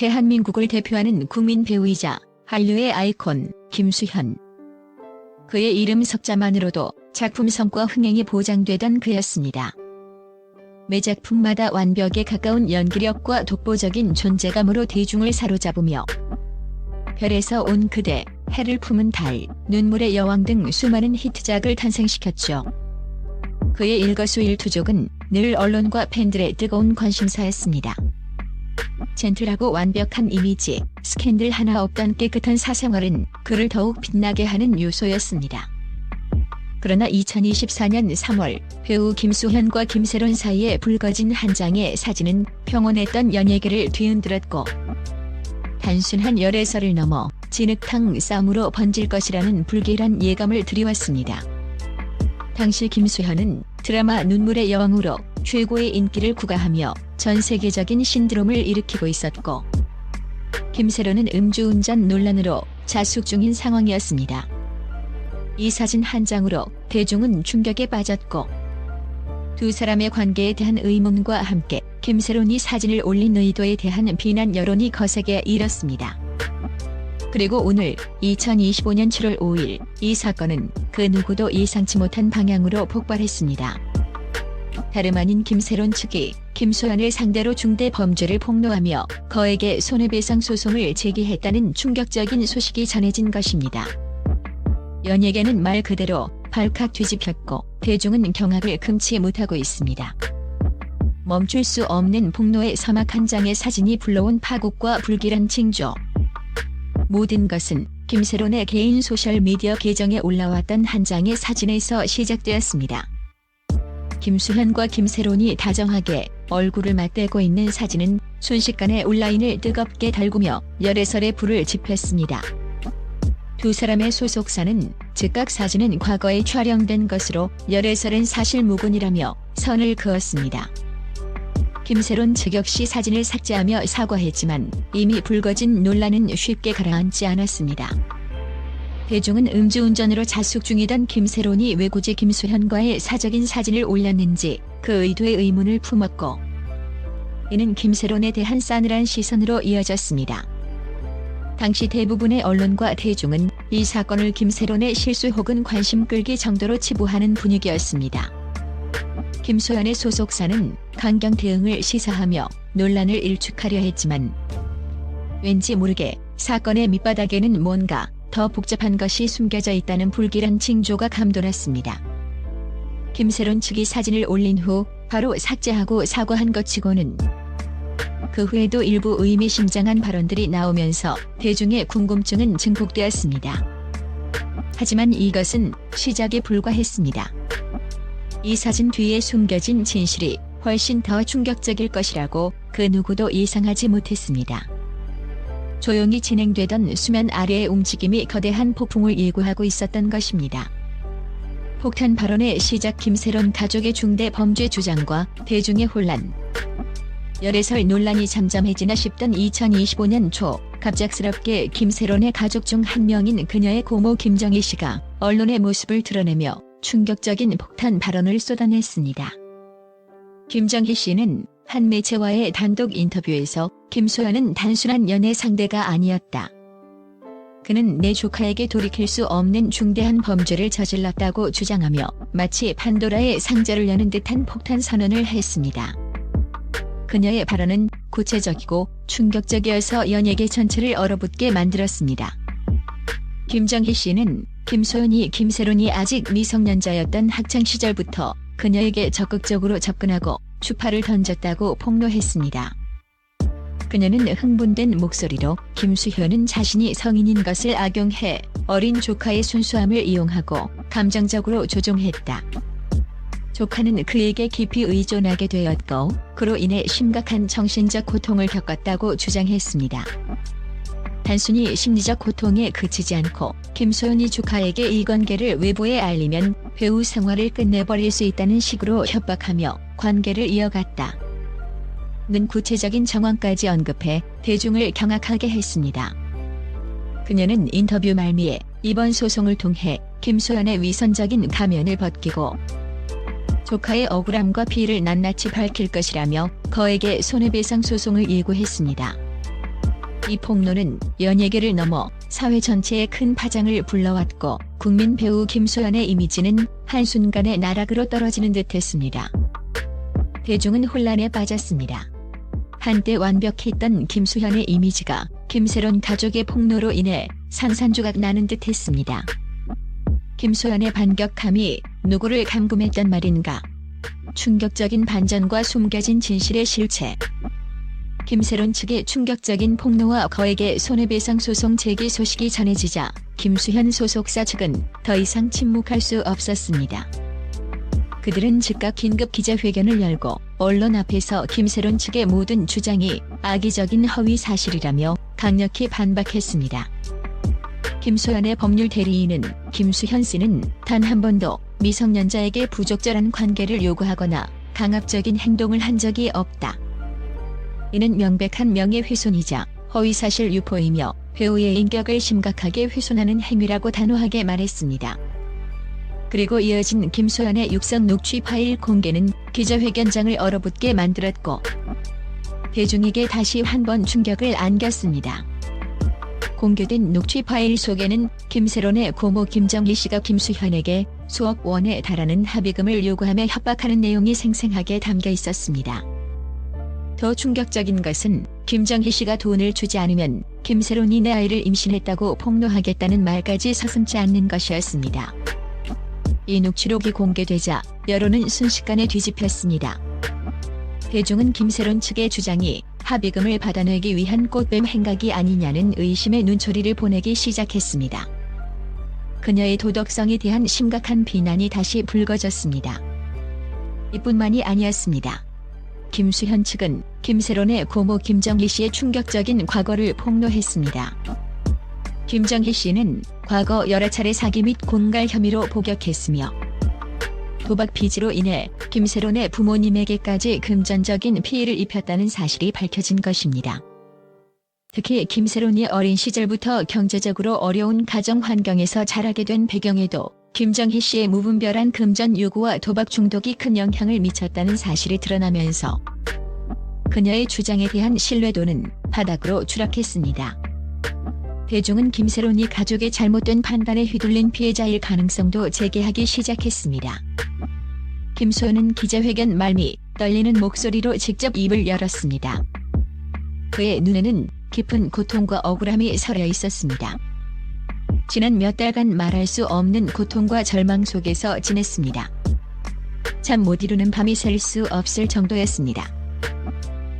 대한민국을 대표하는 국민 배우이자 한류의 아이콘 김수현. 그의 이름 석자만으로도 작품 성과 흥행이 보장되던 그였습니다. 매 작품마다 완벽에 가까운 연기력과 독보적인 존재감으로 대중을 사로잡으며 별에서 온 그대, 해를 품은 달, 눈물의 여왕 등 수많은 히트작을 탄생시켰죠. 그의 일거수일투족은 늘 언론과 팬들의 뜨거운 관심사였습니다. 젠틀하고 완벽한 이미지, 스캔들 하나 없던 깨끗한 사생활은 그를 더욱 빛나게 하는 요소였습니다. 그러나 2024년 3월 배우 김수현과 김세론 사이에 불거진 한 장의 사진은 평온했던 연예계를 뒤흔들었고 단순한 열애설을 넘어 진흙탕 싸움으로 번질 것이라는 불길한 예감을 들이왔습니다. 당시 김수현은 드라마 눈물의 여왕으로 최고의 인기를 구가하며 전 세계적인 신드롬을 일으키고 있었고 김세론은 음주운전 논란으로 자숙 중인 상황이었습니다. 이 사진 한 장으로 대중은 충격에 빠졌고 두 사람의 관계에 대한 의문과 함께 김세론이 사진을 올린 의도에 대한 비난 여론이 거세게 일었습니다. 그리고 오늘 2025년 7월 5일 이 사건은 그 누구도 예상치 못한 방향으로 폭발했습니다. 다름 아닌 김세론 측이 김수현을 상대로 중대 범죄를 폭로하며 거액의 손해배상 소송을 제기했다는 충격적인 소식이 전해진 것입니다. 연예계는 말 그대로 발칵 뒤집혔고 대중은 경악을 금치 못하고 있습니다. 멈출 수 없는 폭로의 서막 한 장의 사진이 불러온 파국과 불길한 징조. 모든 것은 김세론의 개인 소셜미디어 계정에 올라왔던 한 장의 사진에서 시작되었습니다. 김수현과 김세론이 다정하게 얼굴을 맞대고 있는 사진은 순식간에 온라인을 뜨겁게 달구며 열애설의 불을 지폈습니다. 두 사람의 소속사는 즉각 사진은 과거에 촬영된 것으로 열애설은 사실무근이라며 선을 그었습니다. 김세론 측 역시 사진을 삭제하며 사과했지만 이미 불거진 논란은 쉽게 가라앉지 않았습니다. 대중은 음주운전으로 자숙 중이던 김세론이 왜 굳이 김수현과의 사적인 사진을 올렸는지 그 의도에 의문을 품었고 이는 김세론에 대한 싸늘한 시선으로 이어졌습니다. 당시 대부분의 언론과 대중은 이 사건을 김세론의 실수 혹은 관심 끌기 정도로 치부하는 분위기였습니다. 김수현의 소속사는 강경 대응을 시사하며 논란을 일축하려 했지만 왠지 모르게 사건의 밑바닥에는 뭔가 더 복잡한 것이 숨겨져 있다는 불길한 징조가 감돌았습니다. 김세론 측이 사진을 올린 후 바로 삭제하고 사과한 것 치고는 그 후에도 일부 의미심장한 발언들이 나오면서 대중의 궁금증은 증폭되었습니다. 하지만 이것은 시작에 불과했습니다. 이 사진 뒤에 숨겨진 진실이 훨씬 더 충격적일 것이라고 그 누구도 예상하지 못했습니다. 조용히 진행되던 수면 아래의 움직임이 거대한 폭풍을 예고하고 있었던 것입니다. 폭탄 발언의 시작 김세론 가족의 중대 범죄 주장과 대중의 혼란. 열애설 논란이 잠잠해지나 싶던 2025년 초 갑작스럽게 김세론의 가족 중 한 명인 그녀의 고모 김정희 씨가 언론의 모습을 드러내며 충격적인 폭탄 발언을 쏟아냈습니다. 김정희 씨는 한 매체와의 단독 인터뷰에서 김수현은 단순한 연애 상대가 아니었다. 그는 내 조카에게 돌이킬 수 없는 중대한 범죄를 저질렀다고 주장하며 마치 판도라의 상자를 여는 듯한 폭탄 선언을 했습니다. 그녀의 발언은 구체적이고 충격적이어서 연예계 전체를 얼어붙게 만들었습니다. 김정희 씨는 김수현이 김세론이 아직 미성년자였던 학창시절부터 그녀에게 적극적으로 접근하고 추파를 던졌다고 폭로했습니다. 그녀는 흥분된 목소리로 김수현은 자신이 성인인 것을 악용해 어린 조카의 순수함을 이용하고 감정적으로 조종했다. 조카는 그에게 깊이 의존하게 되었고 그로 인해 심각한 정신적 고통을 겪었다고 주장했습니다. 단순히 심리적 고통에 그치지 않고 김수현이 조카에게 이 관계를 외부에 알리면 배우 생활을 끝내버릴 수 있다는 식으로 협박하며 관계를 이어갔다. 는 구체적인 정황까지 언급해 대중을 경악하게 했습니다. 그녀는 인터뷰 말미에 이번 소송을 통해 김수현의 위선적인 가면을 벗기고 조카의 억울함과 피해를 낱낱이 밝힐 것이라며 거액의 손해배상 소송을 예고했습니다. 이 폭로는 연예계를 넘어 사회 전체에 큰 파장을 불러왔고 국민 배우 김소연의 이미지는 한순간에 나락으로 떨어지는 듯했습니다. 대중은 혼란에 빠졌습니다. 한때 완벽했던 김수현의 이미지가 김세론 가족의 폭로로 인해 산산조각 나는 듯했습니다. 김소연의 반격함이 누구를 감금했단 말인가? 충격적인 반전과 숨겨진 진실의 실체. 김세론 측의 충격적인 폭로와 거액의 손해배상 소송 제기 소식이 전해지자 김수현 소속사 측은 더 이상 침묵할 수 없었습니다. 그들은 즉각 긴급 기자회견을 열고 언론 앞에서 김세론 측의 모든 주장이 악의적인 허위 사실이라며 강력히 반박했습니다. 김소연의 법률 대리인은 김수현 씨는 단 한 번도 미성년자에게 부적절한 관계를 요구하거나 강압적인 행동을 한 적이 없다. 이는 명백한 명예훼손이자 허위사실 유포이며 배우의 인격을 심각하게 훼손하는 행위라고 단호하게 말했습니다. 그리고 이어진 김소연의 육성 녹취 파일 공개는 기자회견장을 얼어붙게 만들었고 대중에게 다시 한 번 충격을 안겼습니다. 공개된 녹취 파일 속에는 김세론의 고모 김정희 씨가 김수현에게 수억 원에 달하는 합의금을 요구하며 협박하는 내용이 생생하게 담겨 있었습니다. 더 충격적인 것은 김정희 씨가 돈을 주지 않으면 김세론이 내 아이를 임신했다고 폭로하겠다는 말까지 서슴지 않는 것이었습니다. 이 녹취록이 공개되자 여론은 순식간에 뒤집혔습니다. 대중은 김세론 측의 주장이 합의금을 받아내기 위한 꽃뱀 행각이 아니냐는 의심의 눈초리를 보내기 시작했습니다. 그녀의 도덕성에 대한 심각한 비난이 다시 불거졌습니다. 이뿐만이 아니었습니다. 김수현 측은 김세론의 고모 김정희 씨의 충격적인 과거를 폭로했습니다. 김정희 씨는 과거 여러 차례 사기 및 공갈 혐의로 복역했으며 도박 빚으로 인해 김세론의 부모님에게까지 금전적인 피해를 입혔다는 사실이 밝혀진 것입니다. 특히 김세론이 어린 시절부터 경제적으로 어려운 가정 환경에서 자라게 된 배경에도 김정희 씨의 무분별한 금전 요구와 도박 중독이 큰 영향을 미쳤다는 사실이 드러나면서 그녀의 주장에 대한 신뢰도는 바닥으로 추락했습니다. 대중은 김세론이 가족의 잘못된 판단에 휘둘린 피해자일 가능성도 제기하기 시작했습니다. 김소연은 기자회견 말미 떨리는 목소리로 직접 입을 열었습니다. 그의 눈에는 깊은 고통과 억울함이 서려 있었습니다. 지난 몇 달간 말할 수 없는 고통과 절망 속에서 지냈습니다. 잠 못 이루는 밤이 셀 수 없을 정도였습니다.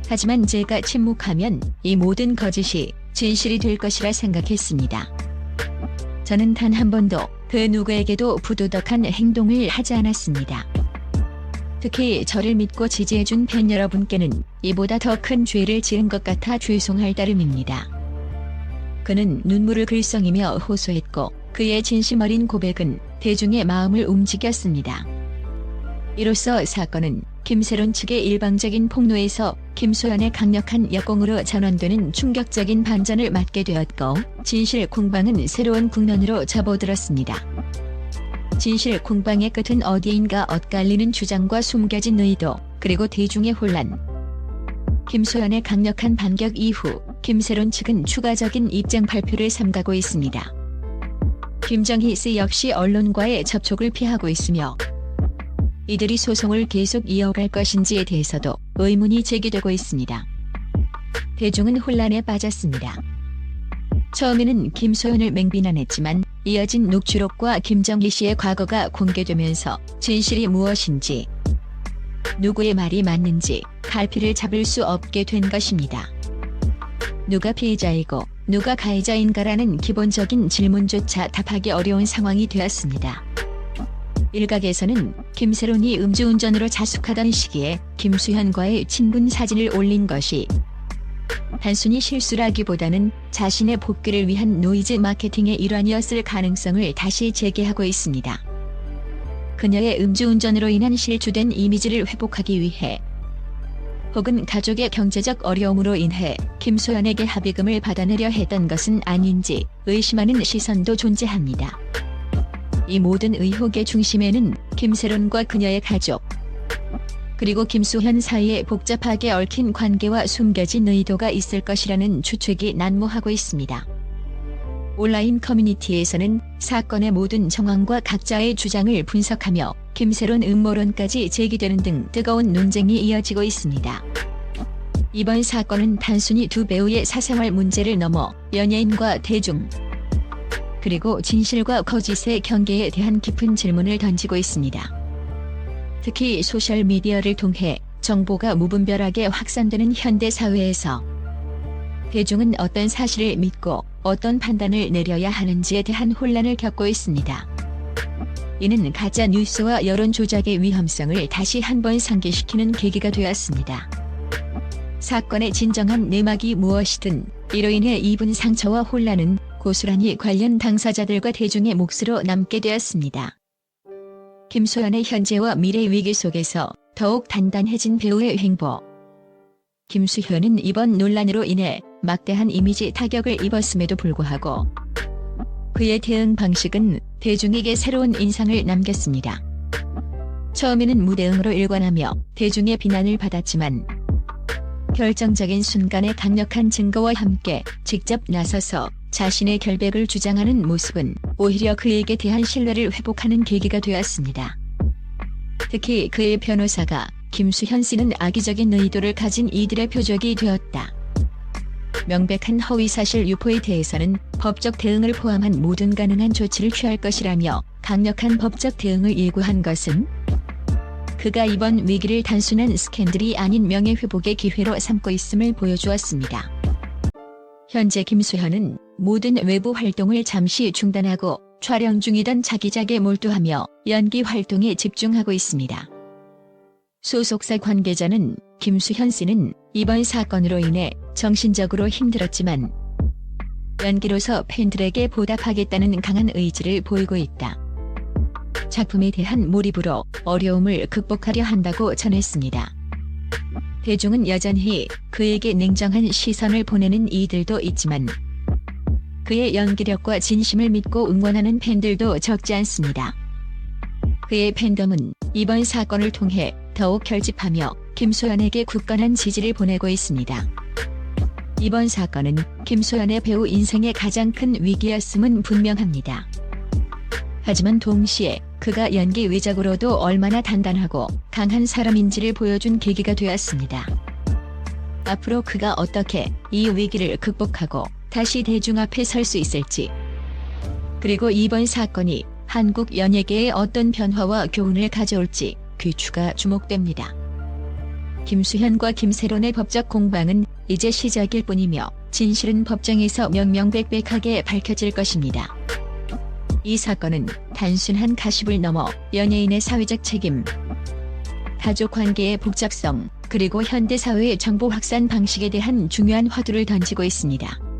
하지만 제가 침묵하면 이 모든 거짓이 진실이 될 것이라 생각했습니다. 저는 단 한 번도 그 누구에게도 부도덕한 행동을 하지 않았습니다. 특히 저를 믿고 지지해준 팬 여러분께는 이보다 더 큰 죄를 지은 것 같아 죄송할 따름입니다. 그는 눈물을 글썽이며 호소했고 그의 진심 어린 고백은 대중의 마음을 움직였습니다. 이로써 사건은 김세론 측의 일방적인 폭로에서 김소연의 강력한 역공으로 전환되는 충격적인 반전을 맞게 되었고 진실 공방은 새로운 국면으로 접어들었습니다. 진실 공방의 끝은 어디인가 엇갈리는 주장과 숨겨진 의도 그리고 대중의 혼란. 김소연의 강력한 반격 이후 김세론 측은 추가적인 입장 발표를 삼가고 있습니다. 김정희 씨 역시 언론과의 접촉을 피하고 있으며 이들이 소송을 계속 이어갈 것인지에 대해서도 의문이 제기되고 있습니다. 대중은 혼란에 빠졌습니다. 처음에는 김소연을 맹비난했지만 이어진 녹취록과 김정희 씨의 과거가 공개되면서 진실이 무엇인지 누구의 말이 맞는지 갈피를 잡을 수 없게 된 것입니다. 누가 피해자이고 누가 가해자인가라는 기본적인 질문조차 답하기 어려운 상황이 되었습니다. 일각에서는 김세론이 음주운전으로 자숙하던 시기에 김수현과의 친분 사진을 올린 것이 단순히 실수라기보다는 자신의 복귀를 위한 노이즈 마케팅의 일환이었을 가능성을 다시 제기하고 있습니다. 그녀의 음주운전으로 인한 실추된 이미지를 회복하기 위해 혹은 가족의 경제적 어려움으로 인해 김소연에게 합의금을 받아내려 했던 것은 아닌지 의심하는 시선도 존재합니다. 이 모든 의혹의 중심에는 김세론과 그녀의 가족 그리고 김수현 사이에 복잡하게 얽힌 관계와 숨겨진 의도가 있을 것이라는 추측이 난무하고 있습니다. 온라인 커뮤니티에서는 사건의 모든 정황과 각자의 주장을 분석하며 김새론 음모론까지 제기되는 등 뜨거운 논쟁이 이어지고 있습니다. 이번 사건은 단순히 두 배우의 사생활 문제를 넘어 연예인과 대중, 그리고 진실과 거짓의 경계에 대한 깊은 질문을 던지고 있습니다. 특히 소셜미디어를 통해 정보가 무분별하게 확산되는 현대 사회에서 대중은 어떤 사실을 믿고 어떤 판단을 내려야 하는지에 대한 혼란을 겪고 있습니다. 이는 가짜 뉴스와 여론 조작의 위험성을 다시 한번 상기시키는 계기가 되었습니다. 사건의 진정한 내막이 무엇이든 이로 인해 입은 상처와 혼란은 고스란히 관련 당사자들과 대중의 몫으로 남게 되었습니다. 김수현의 현재와 미래 위기 속에서 더욱 단단해진 배우의 행보. 김수현은 이번 논란으로 인해 막대한 이미지 타격을 입었음에도 불구하고 그의 대응 방식은 대중에게 새로운 인상을 남겼습니다. 처음에는 무대응으로 일관하며 대중의 비난을 받았지만 결정적인 순간에 강력한 증거와 함께 직접 나서서 자신의 결백을 주장하는 모습은 오히려 그에게 대한 신뢰를 회복하는 계기가 되었습니다. 특히 그의 변호사가 김수현 씨는 악의적인 의도를 가진 이들의 표적이 되었다. 명백한 허위사실 유포에 대해서는 법적 대응을 포함한 모든 가능한 조치를 취할 것이라며 강력한 법적 대응을 예고한 것은 그가 이번 위기를 단순한 스캔들이 아닌 명예회복의 기회로 삼고 있음을 보여주었습니다. 현재 김수현은 모든 외부 활동을 잠시 중단하고 촬영 중이던 자기작에 몰두하며 연기 활동에 집중하고 있습니다. 소속사 관계자는 김수현 씨는 이번 사건으로 인해 정신적으로 힘들었지만 연기로서 팬들에게 보답하겠다는 강한 의지를 보이고 있다. 작품에 대한 몰입으로 어려움을 극복하려 한다고 전했습니다. 대중은 여전히 그에게 냉정한 시선을 보내는 이들도 있지만 그의 연기력과 진심을 믿고 응원하는 팬들도 적지 않습니다. 그의 팬덤은 이번 사건을 통해 더욱 결집하며 김수현에게 굳건한 지지를 보내고 있습니다. 이번 사건은 김수현의 배우 인생의 가장 큰 위기였음은 분명합니다. 하지만 동시에 그가 연기 외적으로도 얼마나 단단하고 강한 사람인지를 보여준 계기가 되었습니다. 앞으로 그가 어떻게 이 위기를 극복하고 다시 대중 앞에 설 수 있을지, 그리고 이번 사건이 한국 연예계에 어떤 변화와 교훈을 가져올지 귀추가 주목됩니다. 김수현과 김새론의 법적 공방은 이제 시작일 뿐이며 진실은 법정에서 명명백백하게 밝혀질 것입니다. 이 사건은 단순한 가십을 넘어 연예인의 사회적 책임, 가족 관계의 복잡성, 그리고 현대 사회의 정보 확산 방식에 대한 중요한 화두를 던지고 있습니다.